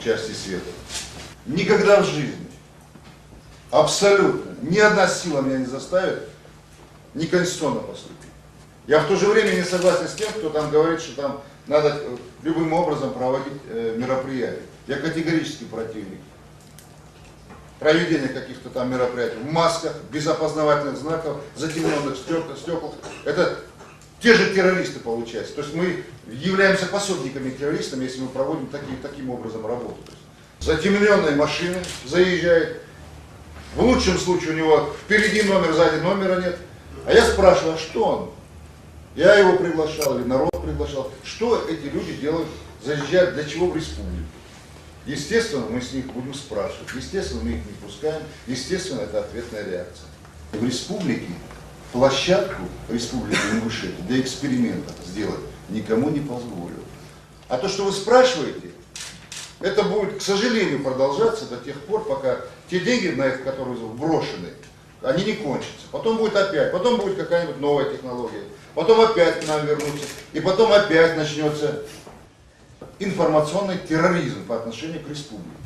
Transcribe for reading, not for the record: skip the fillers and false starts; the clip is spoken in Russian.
части света. Никогда в жизни, абсолютно, ни одна сила меня не заставит неконституционно поступить. Я в то же время не согласен с тем, кто там говорит, что там надо любым образом проводить мероприятия. Я категорически противник проведения каких-то там мероприятий в масках, без опознавательных знаков, затемненных стеклах. Это те же террористы получаются. То есть мы являемся пособниками террористам, если мы проводим таким образом работу. Затемненные машины заезжают. В лучшем случае у него впереди номер, сзади номера нет. А я спрашиваю, а что он? Я его приглашал или народ приглашал. Что эти люди делают, заезжают, для чего в республику? Естественно, мы с них будем спрашивать. Естественно, мы их не пускаем. Естественно, это ответная реакция. В республике площадку Республики Ингушетия для эксперимента сделать никому не позволю. А то, что вы спрашиваете, это будет, к сожалению, продолжаться до тех пор, пока те деньги, на их, которые брошены, они не кончатся. Потом будет опять, потом будет какая-нибудь новая технология, потом опять к нам вернутся, и потом опять начнется информационный терроризм по отношению к республике.